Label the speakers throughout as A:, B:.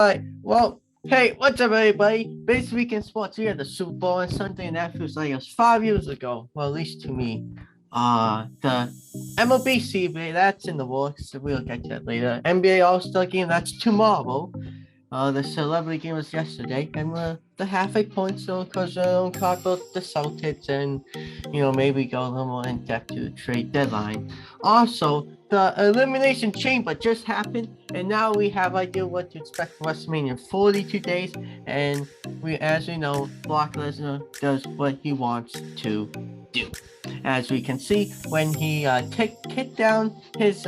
A: Right. Well, hey, what's up, everybody? This week in sports, we had the Super Bowl on Sunday, and that feels like it was 5 years ago. Well, at least to me. The MLB CBA, that's in the works. So we'll get to that later. NBA All-Star Game, that's tomorrow. The celebrity game was yesterday, and the halfway point. So, because we'll talk about the Celtics and maybe go a little more in depth to the trade deadline. Also, the Elimination Chamber just happened, and now we have idea what to expect for WrestleMania in 42 days. And as we know, Brock Lesnar does what he wants to do. As we can see, when he kicked down his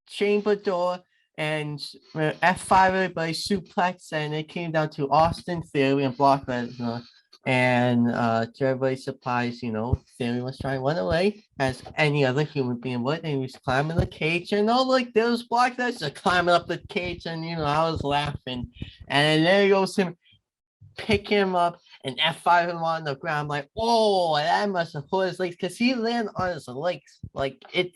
A: chamber door and F5 everybody suplex, and it came down to Austin Theory and Brock Lesnar. And to everybody's surprise, Theory was trying to run away as any other human being would, and he was climbing the cage. And like there was Brock Lesnar climbing up the cage, and I was laughing. And there goes him, pick him up and F5 him on the ground. I'm like, whoa, that must have hurt his legs because he landed on his legs. Like it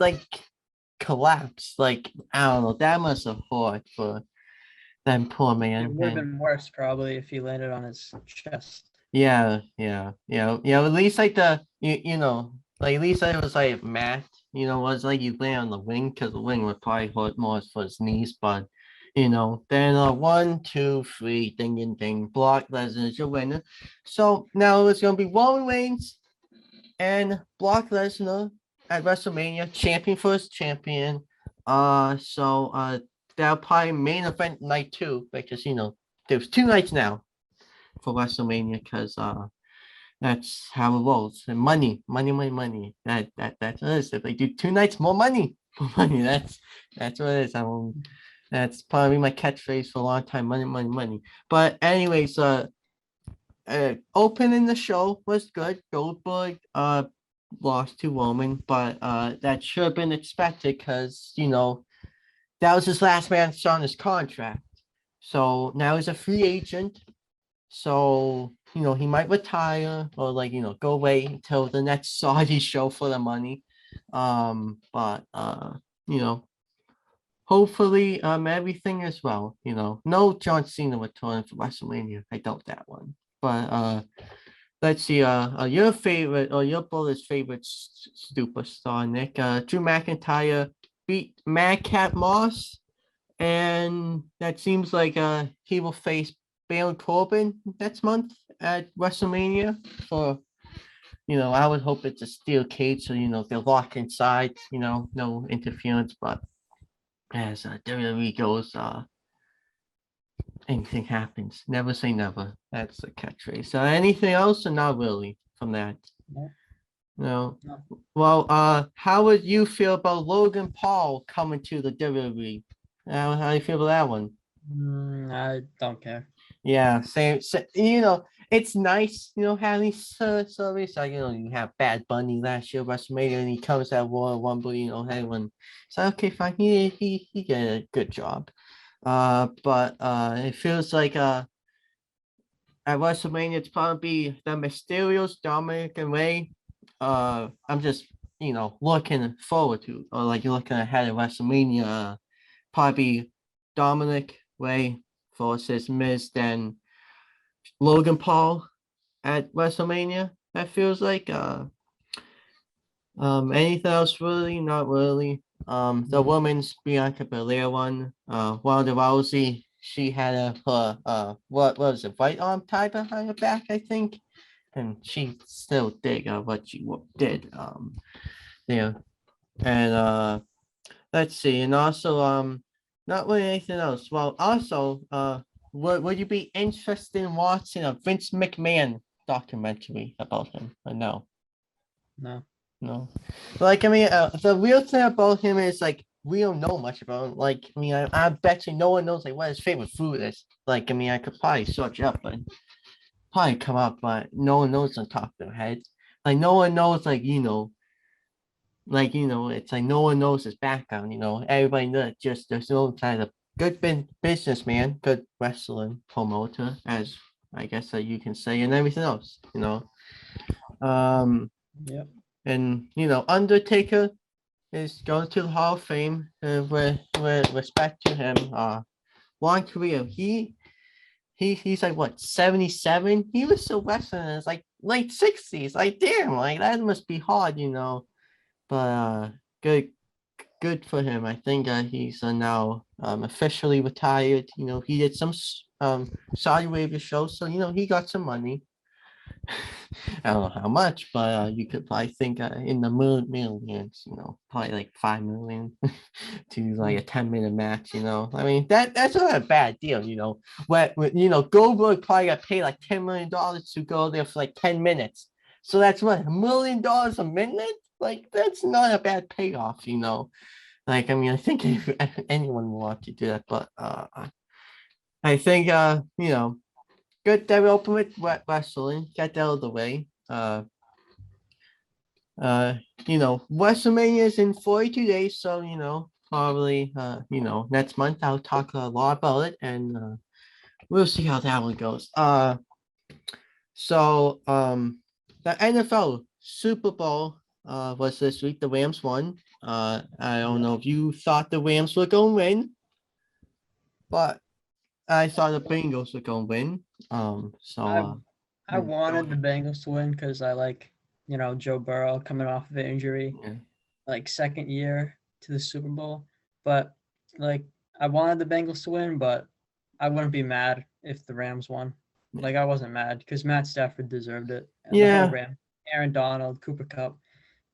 A: collapsed. Like, I don't know. That must have hurt for that poor man.
B: It would have been worse probably if he landed on his chest.
A: Yeah. At least like like at least it was like Matt. Was like you land on the wing because the wing would probably hurt more for his knees, but. Then 1, 2, 3, ding, ding, ding. Brock Lesnar is your winner. So now it's going to be Roman Reigns and Brock Lesnar at WrestleMania, champion first champion. That'll probably main event night 2 because there's 2 nights now for WrestleMania because that's how it rolls. And money. That's what it is. If they do 2 nights, more money, more money. That's what it is. That's probably my catchphrase for a long time. Money. But anyways, opening the show was good. Goldberg lost to Roman, but that should have been expected because that was his last match on his contract. So now he's a free agent. So he might retire or go away until the next Saudi show for the money. But you know hopefully everything as well. No John Cena returning for WrestleMania. I doubt that one. But let's see. Your favorite or your brother's favorite superstar, Nick. Drew McIntyre beat Madcap Moss, and that seems like he will face Baron Corbin next month at WrestleMania for. I would hope it's a steel cage, so they're locked inside. No interference, but as WWE goes, anything happens. Never say never. That's the catchphrase. So anything else or not really from that? No. Well, how would you feel about Logan Paul coming to the WWE? How do you feel about that one?
B: I don't care.
A: Yeah, same. It's nice, having service. Like, you have Bad Bunny last year, WrestleMania, and he comes at Royal Rumble, everyone. So, okay, fine. He did a good job. But it feels like at WrestleMania, it's probably the Mysterios, Dominic, and Ray. I'm just, looking forward to, or like looking ahead at WrestleMania, probably Dominic, Ray versus Miz, then Logan Paul at WrestleMania. That feels like anything else really? Not really. The women's Bianca Belair one, Ronda Rousey, she had her what was it, right arm tied behind her back, I think, and she still did what she did. Yeah, and let's see, and also not really anything else. Well, also would you be interested in watching a Vince McMahon documentary about him? Or no?
B: No.
A: No. Like, the real thing about him is like we don't know much about him. Like, I bet you no one knows like what his favorite food is. Like, I could probably search up, but probably come up, but no one knows on top of their head. Like, no one knows, it's like no one knows his background. Everybody knows just there's no kind of good businessman, good wrestling promoter, as I guess that you can say, and everything else. Um.
B: Yep.
A: And Undertaker is going to the Hall of Fame with respect to him. Long career. He he's like what 77. He was still wrestling in his like late 60s. Like damn, like that must be hard, But good good for him. I think he's now officially retired. He did some Saudi Arabia shows, so he got some money. I don't know how much, but you could probably think in the millions, probably like 5 million to like a 10-minute match. I mean that's not a bad deal. Goldberg probably got paid like $10 million to go there for like 10 minutes. So that's what $1 million a minute. Like that's not a bad payoff. Like I mean, I think if anyone will want to do that, but I think good that we open with wrestling, get that out of the way. WrestleMania is in 42 days, so probably next month I'll talk a lot about it, and we'll see how that one goes. So the NFL Super Bowl was this week. The Rams won. I don't know if you thought the Rams were going to win, but I thought the Bengals were going to win.
B: I wanted the Bengals to win because I like, Joe Burrow coming off of an injury,
A: Yeah.
B: like second year to the Super Bowl. But like I wanted the Bengals to win, but I wouldn't be mad if the Rams won. Like I wasn't mad because Matt Stafford deserved it. And the whole Ram, Aaron Donald, Cooper Cup,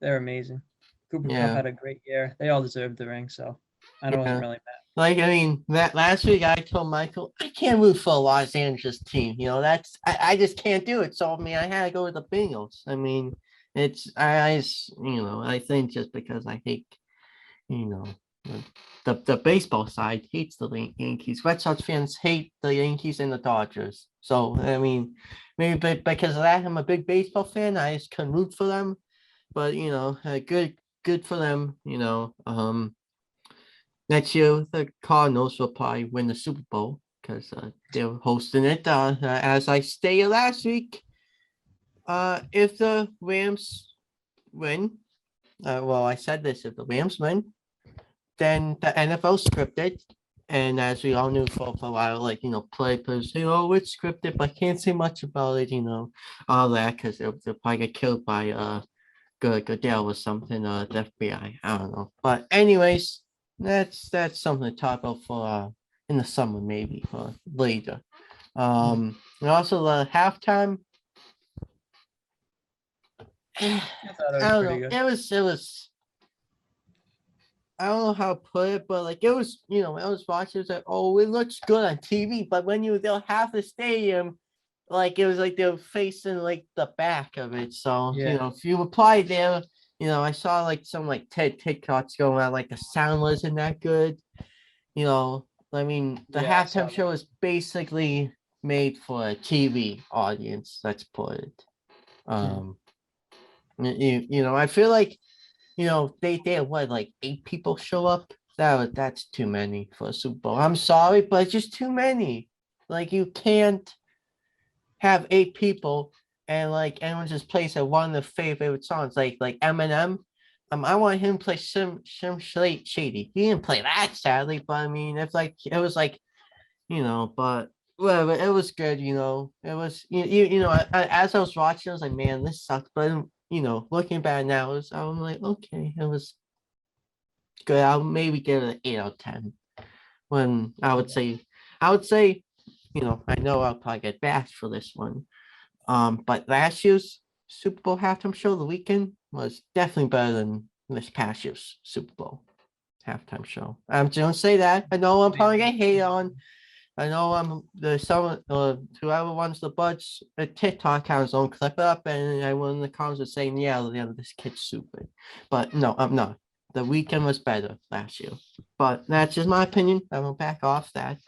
B: they're amazing. Cooper Cup had a great year. They all deserved the ring, so I wasn't really mad.
A: Like I mean, that last week I told Michael I can't root for a Los Angeles team. I just can't do it. So I mean, I had to go with the Bengals. I mean, it's I think just because I hate you know the baseball side hates the Yankees. Red Sox fans hate the Yankees and the Dodgers. So I mean, maybe because of that, I'm a big baseball fan. I just can root for them. But good for them. Next year the Cardinals will probably win the Super Bowl because they're hosting it. As I stated last week, if the Rams win, well, I said this: if the Rams win, then the NFL scripted. And as we all knew for a while, like, players say, oh, it's scripted, but can't say much about it, all that, because they'll probably get killed by Goodell or something, the FBI. I don't know. But anyways, that's something to talk about for in the summer, maybe, or later. And also the halftime.
B: I thought it
A: I
B: was
A: don't
B: pretty
A: know.
B: good.
A: It was I don't know how to put it, but like it was, I was watching, it was like, oh, it looks good on TV, but when you they'll half the stadium, like it was like they were facing like the back of it. So, if you apply there, I saw like some like TikToks going on, like the sound wasn't that good. I mean, the halftime show is basically made for a TV audience, let's put it. I feel like they had what, like 8 people show up. That's too many for a Super Bowl. I'm sorry, but it's just too many. Like you can't have 8 people and like anyone just plays one of their favorite songs, like Eminem. I want him to play some Shady. He didn't play that sadly, but I mean, it's like it was like, but whatever. It was good. It was as I was watching, I was like, man, this sucks. But looking back now, I'm like, okay, it was good. I'll maybe give it an 8 out of 10. When I would say, I know I'll probably get bashed for this one. But last year's Super Bowl halftime show, The Weekend, was definitely better than this past year's Super Bowl halftime show. I'm just gonna say that. I know I'm probably gonna hate on. I know there's some whoever wants the buds a TikTok account don't clip it up, and everyone in the comments is saying, yeah, this kid's stupid. But no, I'm not. The Weekend was better last year. But that's just my opinion. I will back off that.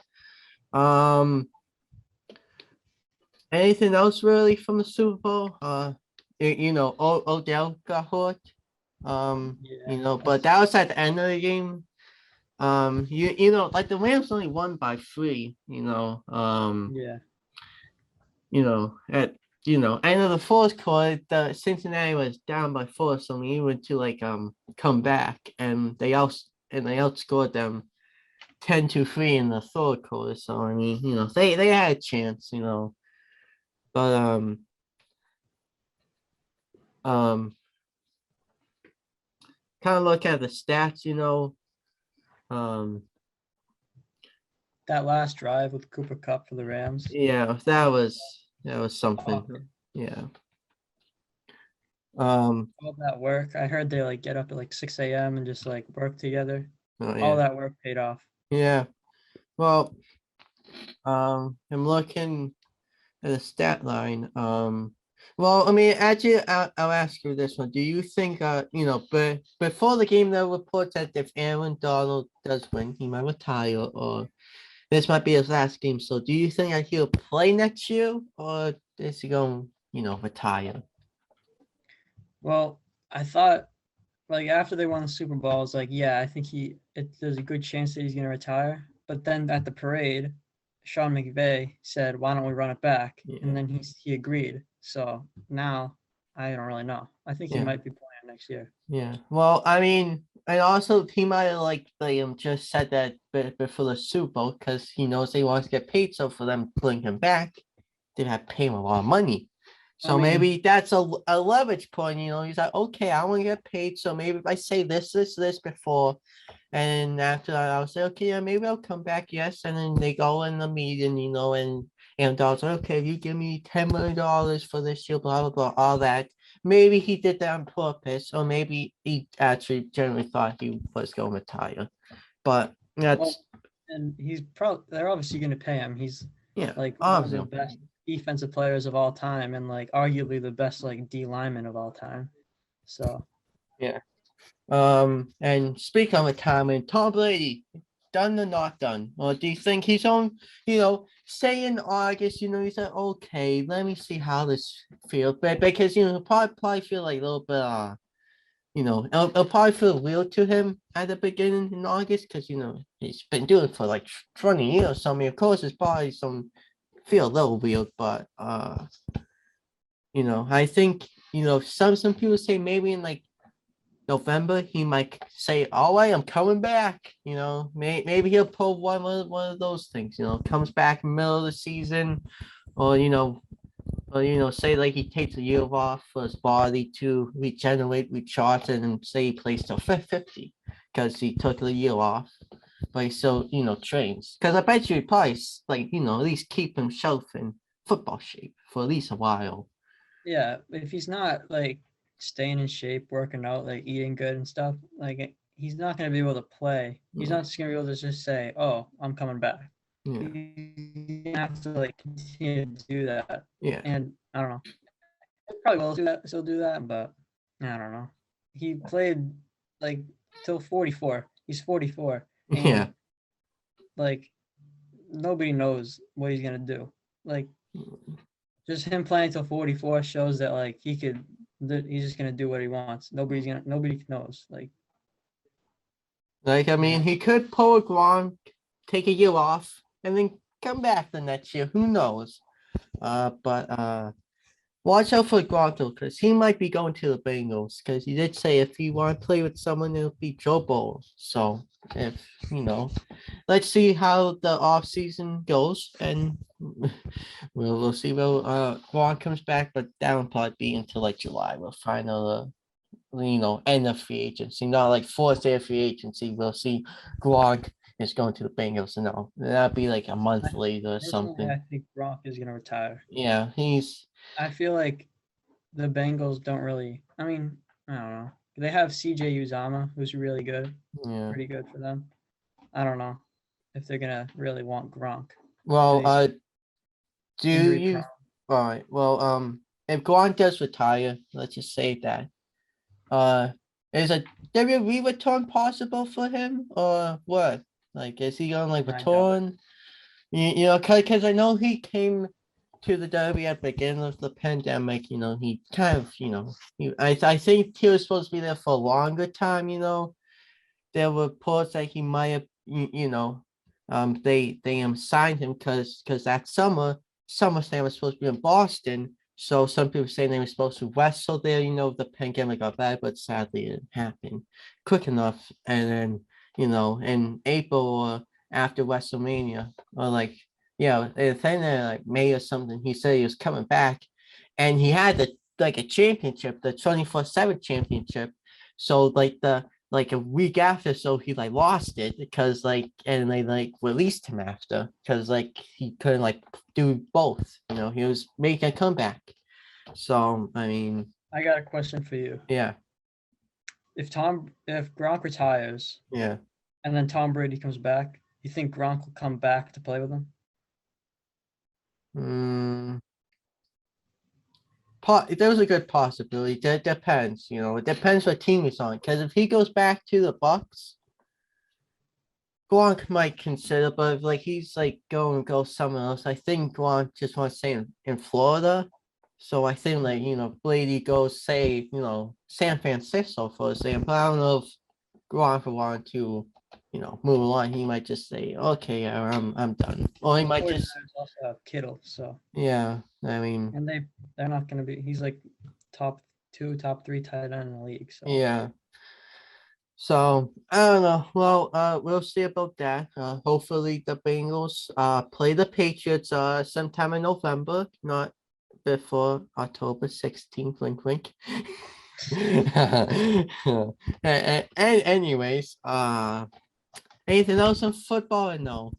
A: Anything else really from the Super Bowl? Odell got hurt. But that was at the end of the game. Like the Rams only won by 3. At end of the fourth quarter, the Cincinnati was down by 4, so we went to like come back, and they outscored them 10-3 in the third quarter. So I mean, they had a chance, but um, kind of look at the stats, um,
B: That last drive with Cooper Cup for the Rams.
A: yeah, that was something.
B: Awesome.
A: Yeah.
B: All that work. I heard they like get up at like 6 a.m. and just like work together.
A: Oh
B: All
A: yeah,
B: that work paid off.
A: yeah. Well, I'm looking at the stat line. Well, I mean, actually, I'll ask you this one. Do you think, but before the game, there were reports that if Aaron Donald does win, he might retire, or this might be his last game. So, do you think that he'll play next year, or is he going, retire?
B: Well, I thought like after they won the Super Bowl, I was like, yeah, I think there's a good chance that he's gonna retire. But then at the parade, Sean McVay said, "Why don't we run it back?"
A: Yeah,
B: And then he agreed. So now I don't really know. I think he
A: yeah,
B: might be playing next year.
A: yeah. Well, I mean, and also he might have just said that before the Super Bowl because he knows he wants to get paid. So for them pulling him back, they have to pay him a lot of money.
B: I
A: So
B: mean,
A: maybe that's a leverage point. He's like, okay, I want to get paid. So maybe if I say this before, and after that, I'll say, okay, yeah, maybe I'll come back. Yes. And then they go in the meeting, and Dog's like, okay, if you give me $10 million for this year, blah, blah, blah, all that. Maybe he did that on purpose, or maybe he actually generally thought he was going to retire. But that's,
B: well, and they're obviously going to pay him. He's
A: yeah,
B: like one of the
A: obviously.
B: best defensive players of all time, and like arguably the best like D lineman of all time. So
A: Yeah. And speaking of retirement, Tom Brady, done or not done? Or do you think he's on, say in August, he's like, okay, let me see how this feels. But because, he'll probably feel like a little bit, it'll probably feel weird to him at the beginning in August because, he's been doing it for like 20 years. So, I mean, of course, it's probably feel a little weird, but, I think, some people say maybe in like November, he might say, "All right, I'm coming back." Maybe he'll pull one of those things. Comes back in the middle of the season, or say like he takes a year off for his body to regenerate, recharge, and then say he plays till 50 because he took a year off, but he still trains. Because I bet you he probably at least keep himself in football shape for at least a while.
B: yeah, if he's not like staying in shape, working out, like eating good and stuff, like he's not going to be able to play. He's
A: Yeah,
B: not just going to be able to just say, "Oh, I'm coming back."
A: yeah,
B: He's gonna have to like continue to do that,
A: yeah,
B: and I don't know. He probably will do that, still do that, but I don't know. He played like till 44. He's 44,
A: yeah.
B: and like nobody knows what he's gonna do. Like just him playing till 44 shows that like he's just gonna do what he wants. Nobody knows.
A: Like, I mean,
B: Yeah.
A: he could pull a Gronk, take a year off, and then come back the next year. Who knows? But watch out for Gronk because he might be going to the Bengals. Because he did say if you want to play with someone, it'll be Joe Burrow. So if let's see how the off season goes, and we'll see where Gronk comes back. But that will probably be until like July. We'll find out end of free agency, not like fourth day of free agency. We'll see Gronk is going to the Bengals, and that'll be like a month later or
B: Personally,
A: something.
B: I think Gronk is gonna retire.
A: Yeah, he's
B: I feel like the Bengals don't really. I mean, I don't know. They have CJ Uzama, who's really good,
A: yeah.
B: pretty good for them. I don't know if they're gonna really want Gronk.
A: Well,
B: He's
A: do
B: injury
A: you?
B: prone.
A: All right. Well, if Gronk does retire, let's just say that. Uh, is a WWE return possible for him, or what? Like, is he gonna like
B: I doubt it.
A: return? Because I know he came to the W at the beginning of the pandemic. He kind of, I think he was supposed to be there for a longer time. There were reports that he might have, they signed him because that SummerSlam was supposed to be in Boston. So some people saying they were supposed to wrestle there. The pandemic got bad, but sadly it didn't happen quick enough. And then, in April or after WrestleMania, or like I think like May or something. He said he was coming back, and he had a championship, the 24/7 championship. So like a week after, so he like lost it because and they like released him after because like he couldn't like do both. He was making a comeback. So I mean,
B: I got a question for you.
A: yeah,
B: If Gronk retires
A: yeah.
B: and then Tom Brady comes back, you think Gronk will come back to play with him?
A: Mm, there's a good possibility. That depends. It depends what team he's on. Because if he goes back to the Bucks, Gronk might consider, but if, like he's like go somewhere else, I think Gronk just wants to stay in Florida. So I think like Brady goes say San Francisco for example. But I don't know if Gronk would want to move along. He might just say okay, yeah, I'm done, or he
B: The
A: might
B: 49ers
A: just
B: also have Kittle, so
A: yeah. I mean
B: and they're not gonna be. He's like top 2, top 3 tight end in the league. So
A: yeah. So I don't know. Well, we'll see about that. Hopefully the Bengals play the Patriots sometime in November, not before October 16th. Wink, wink. and anyways, anything else in football? Or no,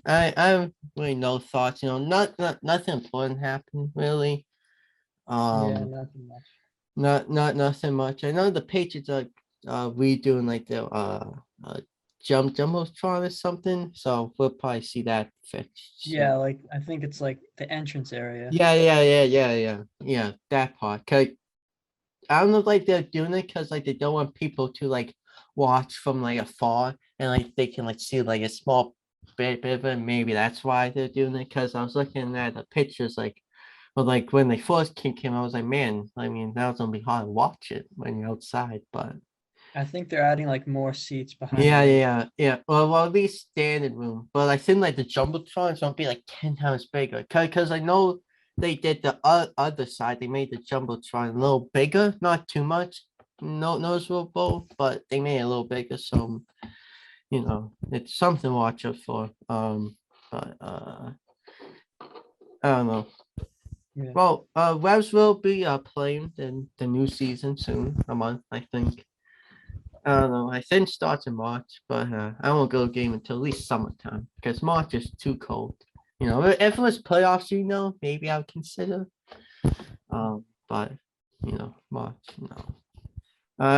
A: I have really no thoughts. Nothing important happened really.
B: yeah,
A: Um,
B: nothing much.
A: Nothing much. I know the Patriots are redoing like the jumbotron or something, so we'll probably see that fixed
B: Yeah,
A: soon.
B: like I think it's like the entrance area.
A: Yeah. That part. 'Cause I don't know if like they're doing it because like they don't want people to like watch from like afar and like they can like see like a small bit of it. Maybe that's why they're doing it. Because I was looking at the pictures like when they first came, I was like, man, I mean, that was gonna be hard to watch it when you're outside, but
B: I think they're adding like more seats behind the ring.
A: yeah. Well, at least standard room, but I think like the jumbotrons won't be like 10 times bigger. Cause I know they did the other side. They made the jumbotron a little bigger, not too much, no noticeable, but they made it a little bigger. So it's something to watch out for. But I don't know.
B: Yeah.
A: Well, Revs will be playing the new season soon, a month, I think. I don't know. I think it starts in March, but I won't go game until at least summertime because March is too cold. If it was playoffs, maybe I would consider. But March, no.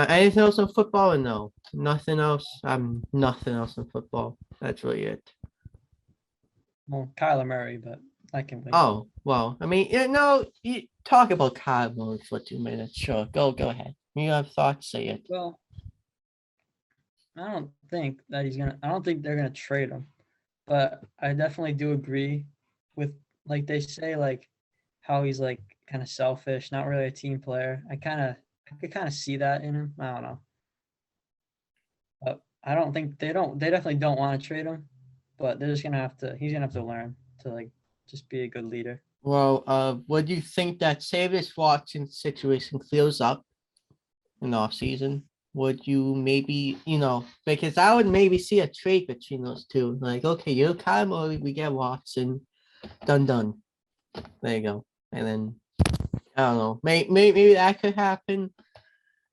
A: Anything else on football? Or no, nothing else. Nothing else on football. That's really it.
B: Well, Kyler Murray, but I can wait.
A: Oh well, I mean, you talk about Kyle Murray for 2 minutes. Sure, go ahead. You have thoughts? Say it.
B: Well, I don't think that he's gonna. I don't think they're gonna trade him, but I definitely do agree with like they say like how he's like kind of selfish, not really a team player. I could kind of see that in him. I don't know, but I don't think they don't. They definitely don't want to trade him, but they're just gonna have to. He's gonna have to learn to like just be a good leader.
A: Well, what do you think that say this Watson situation clears up in the off season? Would you maybe, because I would maybe see a trade between those two. Like, okay, you're Kyle Murray, we get Watson, done. There you go. And then I don't know, maybe that could happen.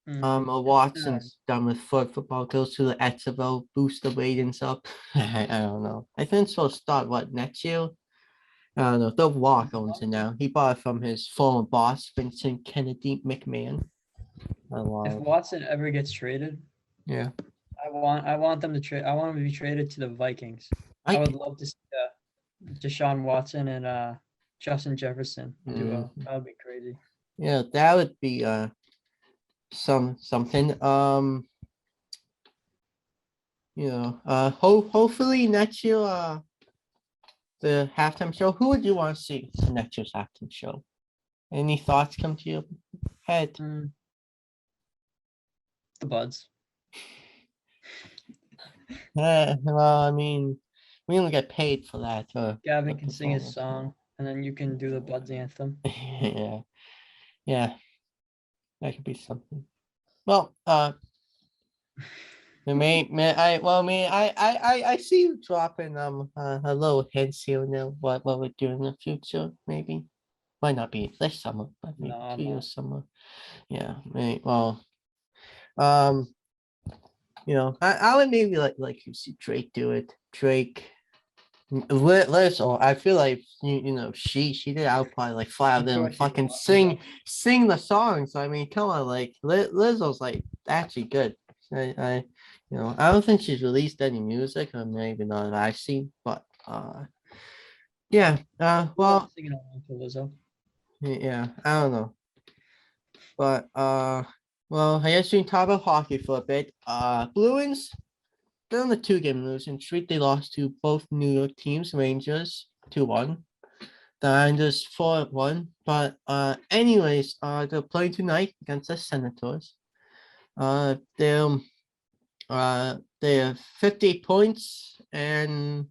B: Mm.
A: Or
B: Uh,
A: Watson's done with football, goes to the XFL, boost the ratings up. I don't know. I think so. Start what next year? I don't know. The Rock owns it now. He bought it from his former boss, Vincent Kennedy McMahon. I
B: if
A: love.
B: Watson ever gets traded,
A: Yeah.
B: I want them to trade. I want him to be traded to the Vikings. I
A: I
B: would love to see Deshaun Watson and Justin Jefferson
A: mm,
B: duo. That would be crazy.
A: yeah, that would be something. Hopefully next year the halftime show. Who would you want to see for next year's halftime show? Any thoughts come to your head?
B: Mm, the Buds.
A: Well, I mean, we only get paid for that.
B: Gavin
A: The
B: can sing his
A: performance.
B: song, and then you can do the Buds anthem.
A: Yeah, yeah, that could be something. Well, I see you dropping a little hints here and there what we're doing in the future. Maybe might not be this summer, but maybe
B: No,
A: 2 years
B: no.
A: summer. Yeah. Well, um, I would maybe like you see Drake do it. Drake. Liz, or I feel like she did. I'll probably like fly out
B: She
A: there and
B: thought
A: like
B: she
A: fucking
B: thought Lizzo.
A: sing the songs. I mean, come on, like Lizzo's like actually good. I don't think she's released any music, or maybe not that I've seen, but yeah.
B: I love
A: Well,
B: singing along to Lizzo.
A: yeah. I don't know, but well, I guess we can talk about hockey for a bit. Bruins. They're on the 2-game losing streak. They lost to both New York teams, Rangers 2-1. The Islanders 4-1. But anyways, they're playing tonight against the Senators. Uh they're they have 50 points, and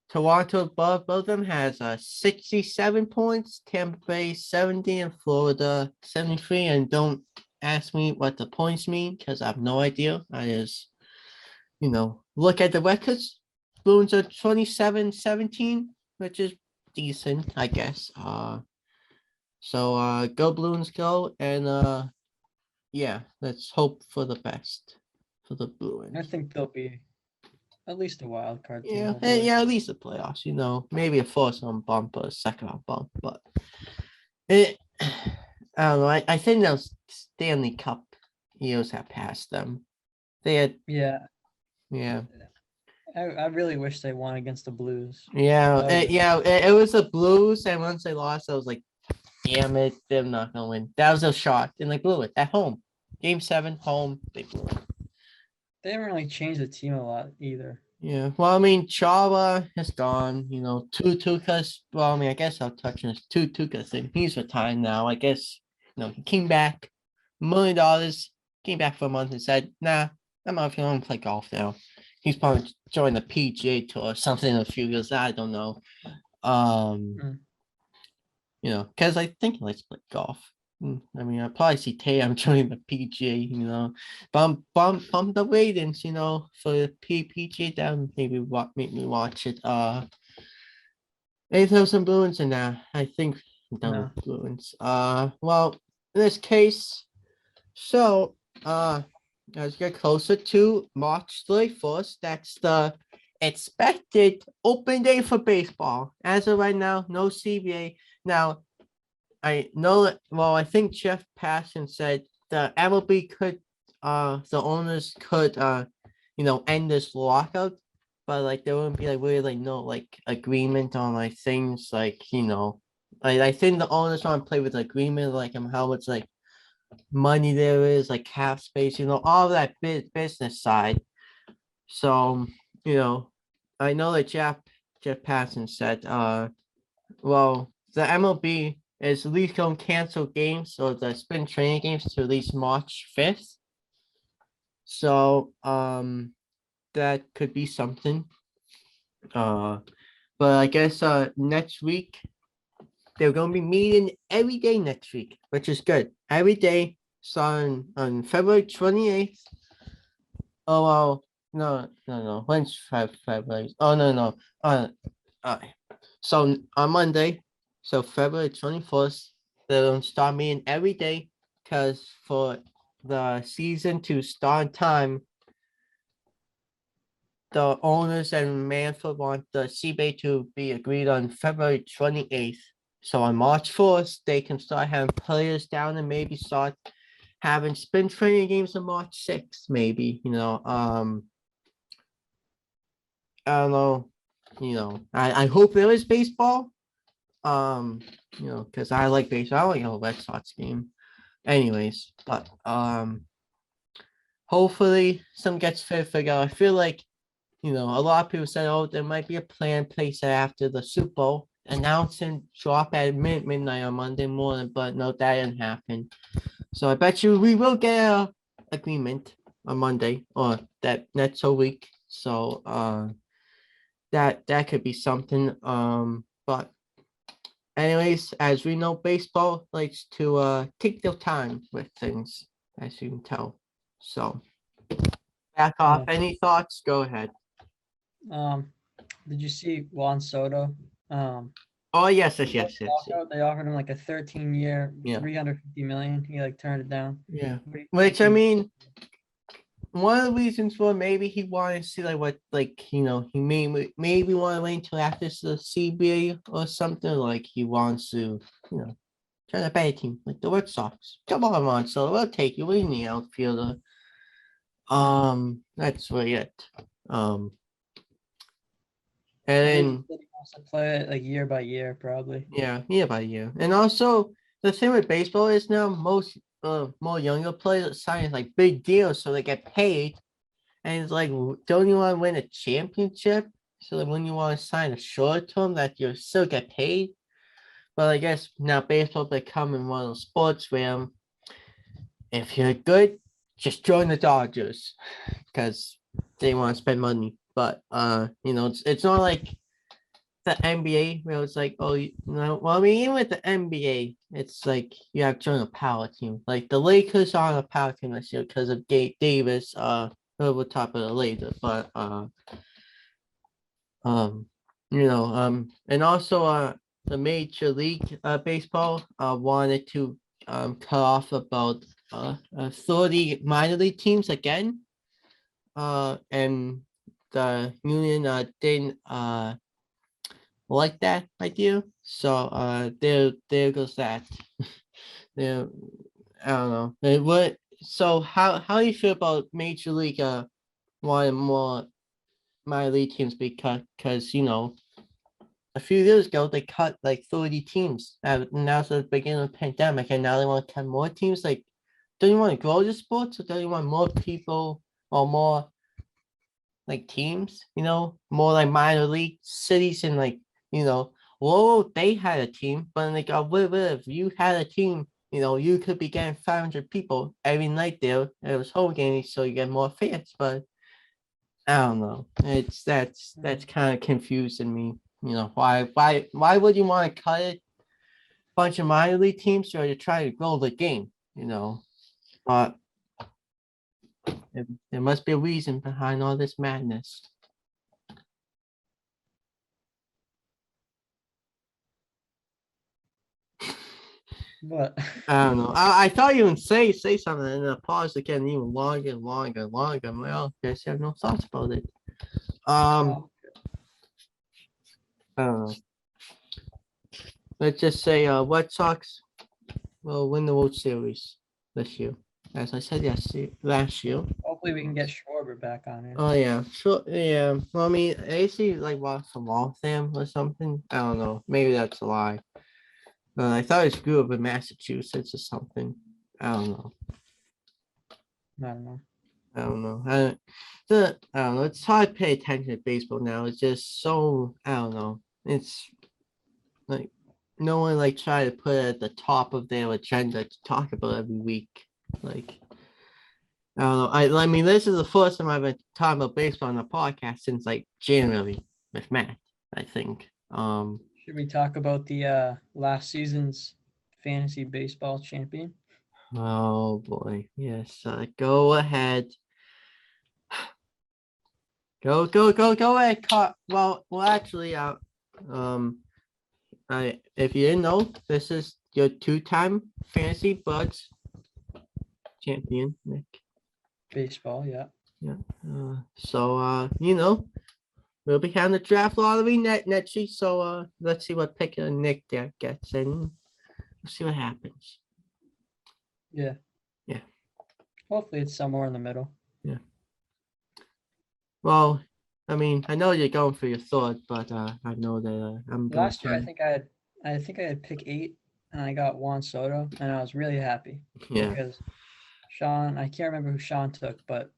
A: Toronto above both of them has 67 points, Tampa Bay 70, and Florida 73. And don't ask me what the points mean because I have no idea. I just look at the records. Bruins are 27-17, which is decent, I guess. So go Bruins go, and yeah, let's hope for the best for the
B: I
A: Bruins.
B: think they'll be at least a wild card team,
A: Yeah,
B: hopefully.
A: yeah, at least the playoffs. Maybe a first round bump or a second round bump, but it. I don't know. I think those Stanley Cup years have passed them. They had,
B: Yeah,
A: yeah.
B: I really wish they won against the Blues.
A: Yeah,
B: That would
A: it was the Blues, and once they lost, I was like, damn it, they're not gonna win. That was a shot, and they blew it at home. Game 7, home, they blew it.
B: they haven't really changed the team a lot either.
A: Yeah, well, I mean, Chava is gone. Tutuka's. Well, I mean, I guess I'll touch on this Tutuka thing. He's retired now. I guess he came back, $1 million, came back for a month and said, "Nah, I'm not going to play golf now." He's probably join the PGA tour or something in a few years. I don't know. Um,
B: Mm.
A: because I think he likes to play golf. I mean, I probably see Tatum joining the PGA, bump the ratings, for the PGA down. Maybe make me watch it. 8,000 Bruins, and I think I'm done
B: No.
A: with Bruins. Well, in this case, so as we get closer to March 31st, that's the expected open day for baseball. As of right now, no CBA. Now, I know that. Well, I think Jeff Passan said the MLB could, the owners could, end this lockout, but like there wouldn't be like really like no like agreement on like things like I think the owners want to play with the agreement like how much like money there is, like cap space, all that business side. So you know, I know that Jeff Passan said, well, the MLB is at least going to cancel games or the spring training games to at least March 5th. So that could be something. Uh but I guess next week they're gonna be meeting every day next week, which is good. Every day starting on February 28th. Oh well, no. When's February? Oh no. Uh so on Monday, so February 21st, they'll start meeting every day because for the season to start time, the owners and Manfred want the CBA to be agreed on February 28th. So on March 1st, they can start having players down and maybe start having spring training games on March 6th, maybe. I don't know. I hope there is baseball. Um, because I like baseball. I like a Red Sox game. Anyways, but hopefully some gets figured out. I feel like a lot of people said, oh, there might be a plan placed after the Super Bowl, announcing drop at midnight on Monday morning, but no, that didn't happen. So I bet you we will get a agreement on Monday or that next whole week. So that could be something. But anyways, as we know, baseball likes to take their time with things, as you can tell. So back off. Any thoughts? Go ahead.
B: Did you see Juan Soto?
A: Oh yes.
B: They offered him like a 13-year,
A: Yeah.
B: 350 million. He like turned it down.
A: Yeah.
B: What do you
A: Which
B: think
A: I
B: he-
A: mean, one of the reasons for maybe he wanted to see like what he maybe want to wait until after the CBA or something, like he wants to try to bad team like the Red Sox. Come on, Ron, so we'll take you. We need outfielder. That's really it. And
B: I think
A: then
B: he wants to play it like year by year, probably.
A: year by year. And also the thing with baseball is now most more younger players sign like big deals so they get paid. And it's like, don't you want to win a championship? So that when you want to sign a short term that you still get paid. But I guess now baseball becoming one of those sports where if you're good, just join the Dodgers because they want to spend money. But it's not like the NBA where it's like, oh, well, I mean, even with the NBA, it's like you have to join a power team. Like the Lakers are on a power team this year because of Davis, over top of the later. But and also the Major League Baseball wanted to cut off about 30 minor league teams again. And the union didn't like that idea. So there goes that. There, I don't know. So how do you feel about Major League wanting more minor league teams because a few years ago they cut like 30 teams. Now it's the beginning of the pandemic and now they want to cut more teams. Like, don't you want to grow the sports or don't you want more people or more like teams, more like minor league cities and like, Lowell, they had a team, but like if you had a team, you could be getting 500 people every night there. It was home games, so you get more fans, but I don't know. That's kind of confusing me. Why would you want to cut a bunch of minor league teams or to try to grow the game? But there must be a reason behind all this madness.
B: But
A: I don't know. I thought you would say something and the pause again even longer and longer and longer. Well, I guess you have no thoughts about it. I don't know. Let's just say Red Sox will win the World Series this year. As I said last year.
B: hopefully we can get Schwarber back on it.
A: Oh yeah, sure. Yeah. Well, I mean, AC like watched some Waltham or something. I don't know. Maybe that's a lie. I thought he grew up in Massachusetts or something. I don't know.
B: I don't know.
A: I don't know. I don't know. It's hard to pay attention to baseball now. It's just so I don't know. It's like no one like try to put it at the top of their agenda to talk about every week. Like I don't know. I mean, this is the first time I've been talking about baseball on the podcast since like January with Matt. I think.
B: Should we talk about the last season's fantasy baseball champion?
A: Oh boy, yes. Go ahead. Go ahead. Well, actually, if you didn't know, this is your two-time fantasy buds champion, Nick.
B: Baseball, yeah.
A: Yeah. So we'll be having the draft lottery next week. So let's see what pick Nick there gets, and we'll see what happens.
B: Yeah.
A: Yeah.
B: Hopefully it's somewhere in the middle.
A: Yeah. Well, I mean, I know you're going for your thought, but I know that I'm going
B: Last year, I think I had pick 8, and I got Juan Soto, and I was really happy.
A: Yeah.
B: Because Sean, I can't remember who Sean took, but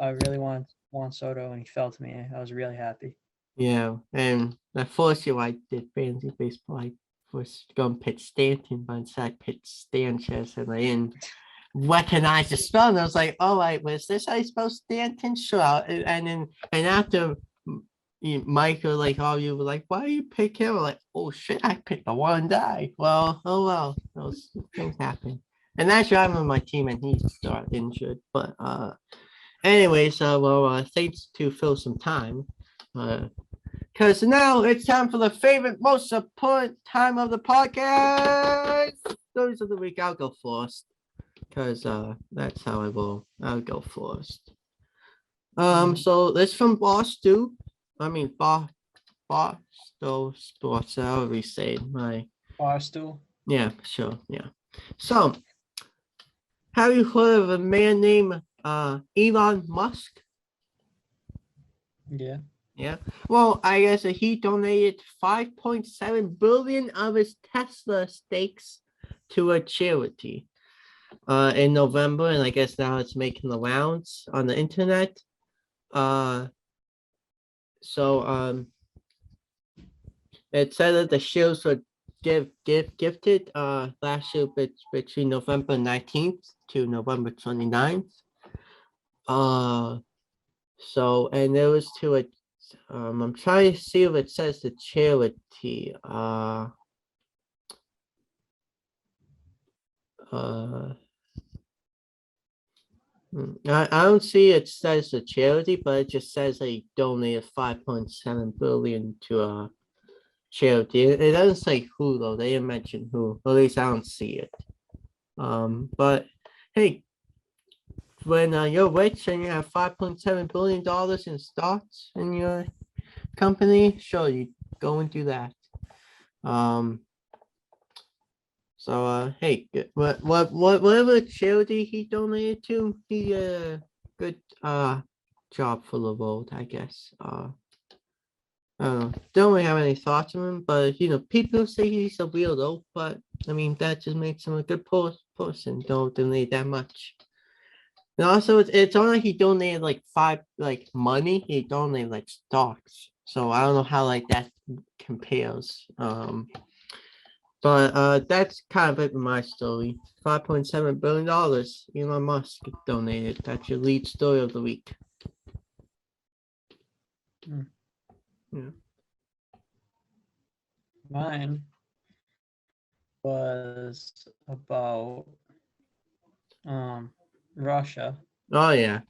B: I really wanted Juan Soto, and he fell to me. I was really happy.
A: Yeah, and the first year I did fantasy baseball, I was going to pitch Stanton, but instead I pitched Sanchez, and I didn't recognize the spell. And I was like, "Oh, wait, was this how you spell Stanton?" Sure. And after Michael, like all you were like, "Why you pick him?" I'm like, "Oh shit, I picked the one guy." Well, oh well, those things happen. And actually, I'm on my team, and he's got injured, but Anyways, thanks to fill some time. Because now it's time for the favorite, most important time of the podcast. Stories of the week. I'll go first. Because that's how I will. I'll go first. So this from Boston. I mean, Boston Sports. I always say my.
B: Barstool.
A: Yeah, sure. Yeah. So, have you heard of a man named Elon Musk?
B: Yeah.
A: Yeah. Well, I guess he donated 5.7 billion of his Tesla stakes to a charity in November, and I guess now it's making the rounds on the internet. So it said that the shares were gifted last year between November 19th to November 29th. So and it was to a I'm trying to see if it says the charity. I don't see it says the charity, but it just says they donated 5.7 billion to a charity. It doesn't say who though. They didn't mention who. At least I don't see it. But hey, when you're rich and you have $5.7 billion in stocks in your company, sure, you go and do that. So hey, whatever charity he donated to, he did a good job for the world, I guess. I don't really have any thoughts on him, but people say he's a weirdo, but I mean that just makes him a good person. Don't donate that much. And also, it's not like he donated like money. He donated like stocks. So I don't know how like that compares. But that's kind of it in my story. $5.7 billion Elon Musk donated. That's your lead story of the week. Yeah.
B: Mine was about Russia
A: Oh yeah.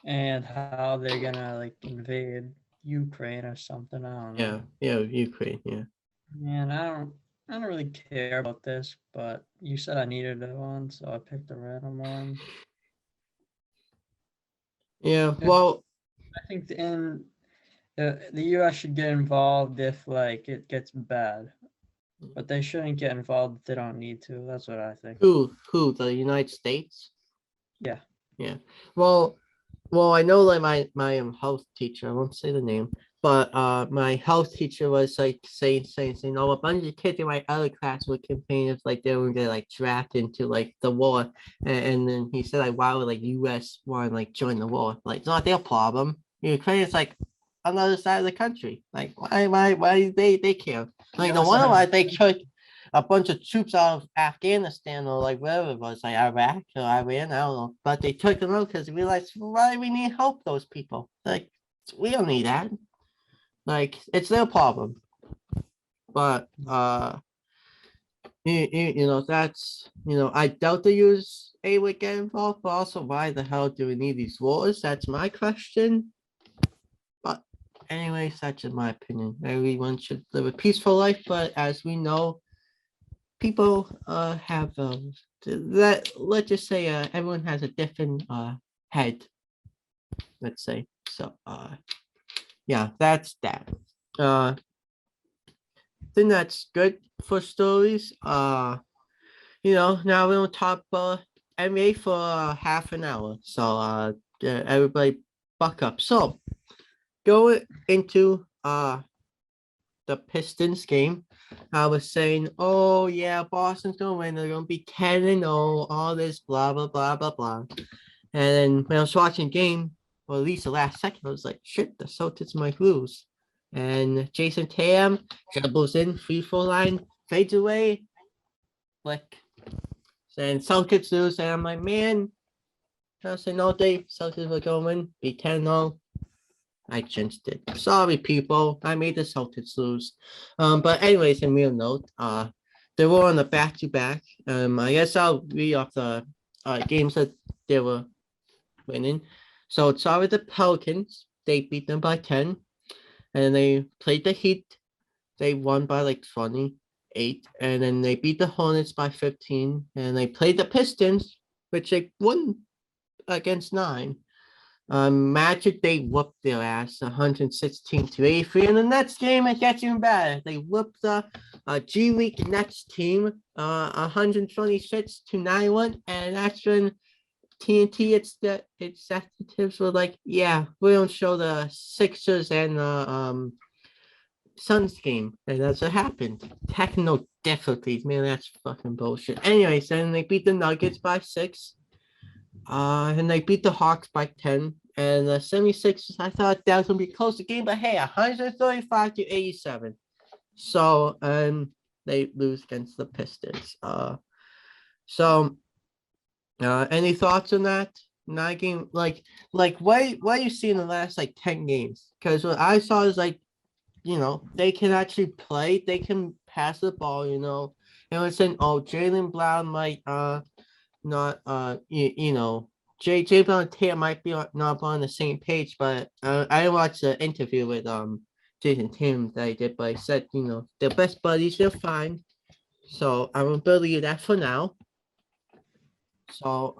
B: and how they're gonna like invade Ukraine or something. I don't know.
A: Yeah, Ukraine, yeah.
B: Man, I don't really care about this, but you said I needed one, so I picked a random one.
A: Yeah, well,
B: I think the U.S. should get involved if like it gets bad, but they shouldn't get involved if they don't need to. That's what I think.
A: who, the United States?
B: Yeah.
A: Yeah. Well, I know like my health teacher, I won't say the name, but my health teacher was like saying, a bunch of kids in my other class were complaining if like they were gonna like drafted into like the war, and then he said like why would like U.S. want to like join the war? Like it's not their problem. Ukraine is like another side of the country. Like why they care? Like no wonder why they took a bunch of troops out of Afghanistan or like wherever it was, like Iraq or Iran, I don't know. But they took them out because we realized why do we need help those people? Like we don't need that. Like it's their problem. But that's I doubt the USA would get involved, but also why the hell do we need these wars? That's my question. But anyways, that's just my opinion. Everyone should live a peaceful life, but as we know, people have let's just say everyone has a different head, let's say. So yeah, that's that. Think that's good for stories. Now we'll talk NBA for half an hour. So everybody buck up. So go into the Pistons game. I was saying, oh yeah, Boston's gonna win. They're gonna be 10-0, all this blah blah blah blah blah. And then when I was watching the game, or at least the last second, I was like, shit, the Celtics might lose. And Jason Tatum dribbles in, free throw line, fades away, flick. And Celtics lose, and I'm like, man, I was saying all day, Celtics were going to win, be 10-0. I jinxed it. Sorry, people. I made the Celtics lose. But anyways, in real note, they were on a back-to-back. I guess I'll read off the games that they were winning. So it's with the Pelicans. They beat them by 10. And they played the Heat. They won by like 28. And then they beat the Hornets by 15. And they played the Pistons, which they won against 9. Magic, they whooped their ass 116-83. And the next game, it gets even better. They whooped the G League Nets team 126-91. And that's when TNT, the executives were like, yeah, we don't show the Sixers and the Suns game. And that's what happened. Technical difficulties, man, that's fucking bullshit. Anyways, then they beat the Nuggets by 6. And they beat the Hawks by 10. And the 76ers, I thought that was gonna be a close game, but hey, 135-87. So they lose against the Pistons. Any thoughts on that? 9 game, what you see in the last like 10 games? Because what I saw is like, they can actually play, they can pass the ball, and it's saying, oh, Jaylen Brown might not Jay Brown and Tatum might be not on the same page, but I watched the interview with Jason Tatum that I did, but I said, they're best buddies, they're fine. So I will believe that for now. So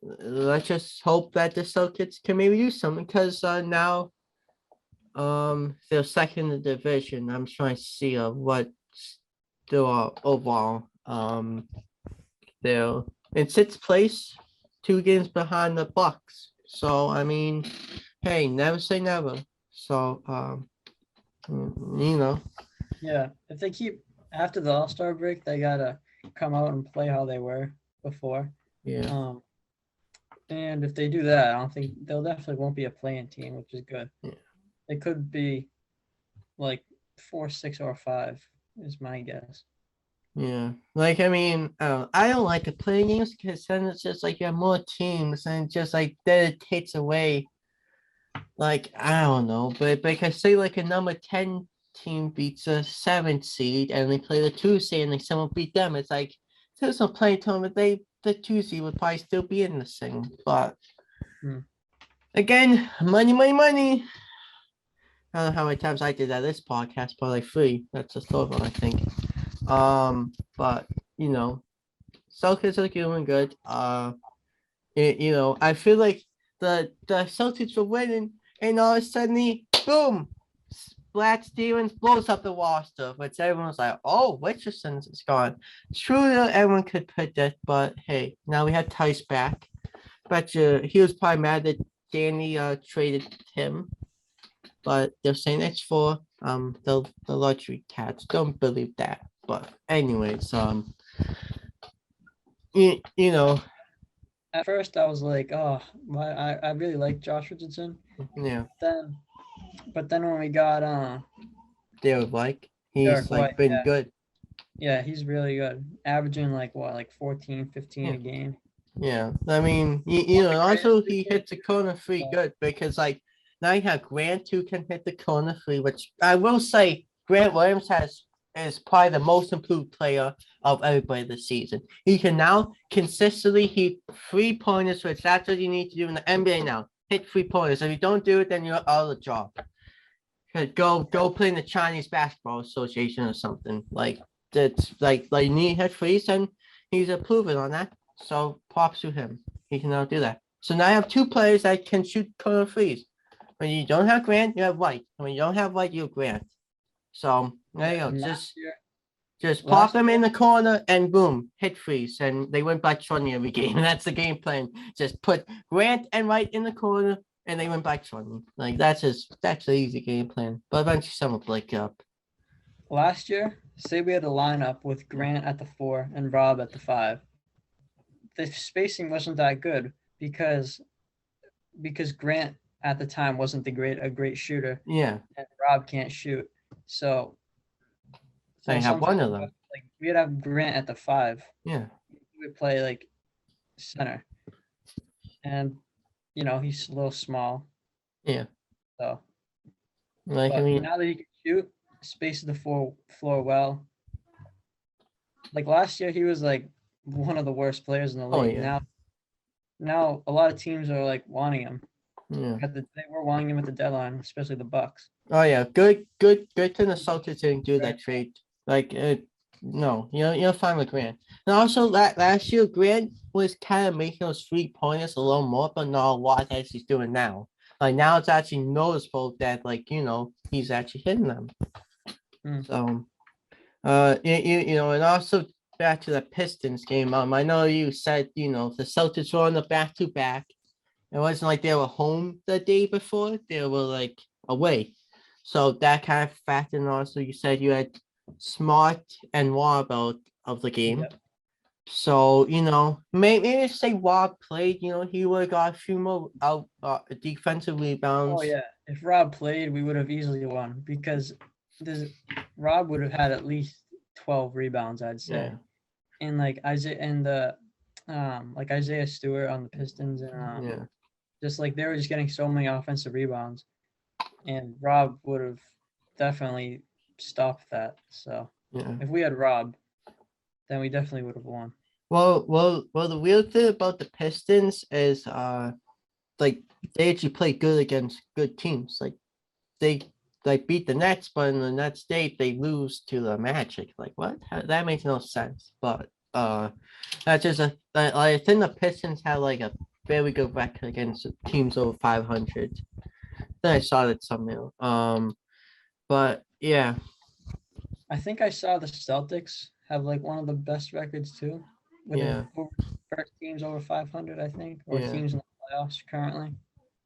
A: let's just hope that the Celtics can maybe do something, because now they're second in the division. I'm trying to see what their overall they're in 6th place, 2 games behind the Bucks. So I mean, hey, never say never. So
B: Yeah, if they keep after the All-Star break, they gotta come out and play how they were before.
A: Yeah.
B: And if they do that, I don't think they'll definitely won't be a playing team, which is good.
A: Yeah.
B: They could be like 4, 6, or 5 is my guess.
A: Yeah, like I mean, I don't like the playing games, because then it's just like you have more teams, and just like then it takes away. Like I don't know, but because say like a number 10 team beats a 7th seed, and they play the 2 seed, and like someone beat them, it's like there's no playing tournament. The 2 seed would probably still be in the thing, but again, money, money, money. I don't know how many times I did that this podcast, probably 3. That's a third one, I think. But Celtics are doing good. I feel like the Celtics were winning, and all of a sudden, boom, Black Stevens blows up the roster, which everyone's like, oh, Richardson's is gone. True that everyone could predict, but hey, now we have Tice back. But he was probably mad that Danny traded him. But they're saying it's for the luxury cats. Don't believe that. But anyways, you know,
B: At first, I was like, oh, I really like Josh Richardson.
A: yeah,
B: But then when we got
A: they were like he's
B: Derek
A: like
B: White,
A: been good.
B: yeah, he's really good, averaging like 14, 15
A: Yeah.
B: a game.
A: Yeah, I mean, also he hits the corner 3 good, because like now you have Grant who can hit the corner 3, which I will say Grant Williams is probably the most improved player of everybody this season. He can now consistently hit 3-pointers, which that's what you need to do in the NBA now. Hit 3-pointers. If you don't do it, then you're out of the job. Go play in the Chinese Basketball Association or something. Like that's like you need to hit threes, and he's improving on that. So props to him. He can now do that. So now I have 2 players that can shoot corner threes. When you don't have Grant, you have White. When you don't have White, you have Grant. So there you go. Just pop them in the corner and boom, hit threes. And they went by 20 every game. And that's the game plan. Just put Grant and White in the corner, and they went by 20. Like that's the easy game plan. But eventually someone will break up.
B: Last year, say we had a lineup with Grant at the 4 and Rob at the 5. The spacing wasn't that good because Grant at the time wasn't a great shooter.
A: Yeah.
B: And Rob can't shoot. So
A: I have one of them.
B: Like we'd have Grant at the 5.
A: Yeah.
B: We would play like center. And he's a little small.
A: Yeah.
B: So
A: like I mean,
B: now that he can shoot, spaces the floor well. Like last year he was like one of the worst players in the league.
A: yeah.
B: Now now a lot of teams are like wanting him.
A: Yeah.
B: They were wanting him at the deadline, especially the Bucks.
A: Oh yeah, good thing the Celtics didn't do
B: Very
A: that trade. Like, no, you're fine with Grant. And also, last year, Grant was kind of making those 3 pointers a little more, but not a lot as he's doing now. Like now, it's actually noticeable that he's actually hitting them.
B: Mm.
A: So, and also back to the Pistons game. I know you said the Celtics were on the back-to-back. It wasn't like they were home the day before; they were like away. So that kind of factor. And also, you said you had Smart and Rob out of the game.
B: Yep.
A: So maybe say Rob played. He would have got a few more out defensive rebounds.
B: Oh yeah, if Rob played, we would have easily won because Rob would have had at least 12 rebounds, I'd say.
A: Yeah.
B: And like Isaiah Stewart on the Pistons and
A: Yeah.
B: just like they were just getting so many offensive rebounds, and Rob would have definitely stopped that. So
A: Yeah.
B: if we had Rob, then we definitely would have won.
A: Well. The weird thing about the Pistons is like they actually play good against good teams. Like they beat the Nets, but in the Nets they lose to the Magic. Like what? That makes no sense. But that's just I think the Pistons have like a very good record against teams over 500. Then I saw that somewhere. But yeah.
B: I think I saw the Celtics have like one of the best records too, with
A: Yeah.
B: first teams over 500, I think, or
A: Yeah.
B: teams in the playoffs currently.